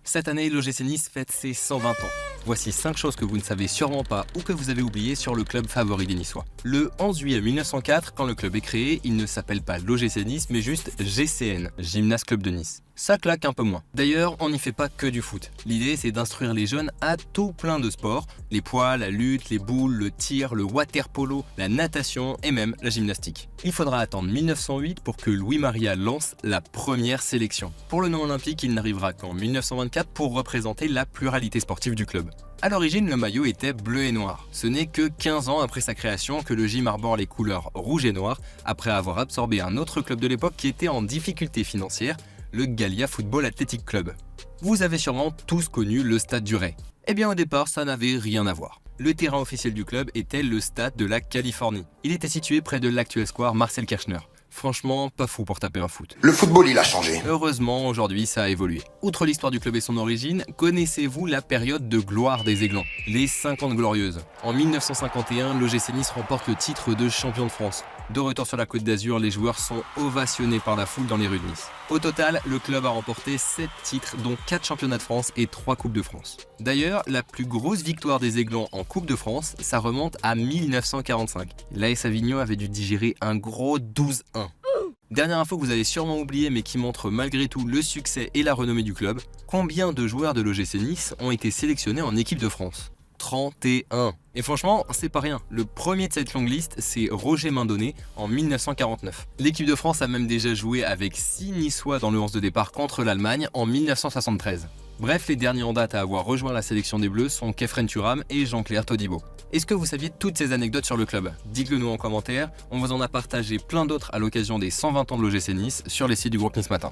Cette année, l'OGC Nice fête ses 120 ans. Voici 5 choses que vous ne savez sûrement pas ou que vous avez oubliées sur le club favori des Niçois. Le 11 juillet 1904, quand le club est créé, il ne s'appelle pas l'OGC Nice, mais juste GCN, Gymnase Club de Nice. Ça claque un peu moins. D'ailleurs, on n'y fait pas que du foot. L'idée, c'est d'instruire les jeunes à tout plein de sports. Les poids, la lutte, les boules, le tir, le water polo, la natation et même la gymnastique. Il faudra attendre 1908 pour que Louis Maria lance la première sélection. Pour le nom olympique, il n'arrivera qu'en 1924 pour représenter la pluralité sportive du club. À l'origine, le maillot était bleu et noir. Ce n'est que 15 ans après sa création que le gym arbore les couleurs rouge et noir, après avoir absorbé un autre club de l'époque qui était en difficulté financière, le Gallia Football Athletic Club. Vous avez sûrement tous connu le Stade du Ray. Eh bien au départ, ça n'avait rien à voir. Le terrain officiel du club était le Stade de la Californie. Il était situé près de l'actuel square Marcel Kirchner. Franchement, pas fou pour taper un foot. Le football, il a changé. Heureusement, aujourd'hui, ça a évolué. Outre l'histoire du club et son origine, connaissez-vous la période de gloire des Aiglons, les 50 glorieuses? En 1951, l'OGC Nice remporte le titre de champion de France. De retour sur la Côte d'Azur, les joueurs sont ovationnés par la foule dans les rues de Nice. Au total, le club a remporté 7 titres, dont 4 championnats de France et 3 Coupes de France. D'ailleurs, la plus grosse victoire des Aiglons en Coupe de France, ça remonte à 1945. L'AS Avignon avait dû digérer un gros 12-1. Dernière info que vous avez sûrement oublié mais qui montre malgré tout le succès et la renommée du club, combien de joueurs de l'OGC Nice ont été sélectionnés en équipe de France? 31. Et franchement, c'est pas rien. Le premier de cette longue liste, c'est Roger Mindonnet en 1949. L'équipe de France a même déjà joué avec 6 Niçois dans le 11 de départ contre l'Allemagne en 1973. Bref, les derniers en date à avoir rejoint la sélection des Bleus sont Kefren Turam et Jean-Claire Todibo. Est-ce que vous saviez toutes ces anecdotes sur le club? Dites-le nous en commentaire, on vous en a partagé plein d'autres à l'occasion des 120 ans de l'OGC Nice sur les sites du groupe Nice Matin.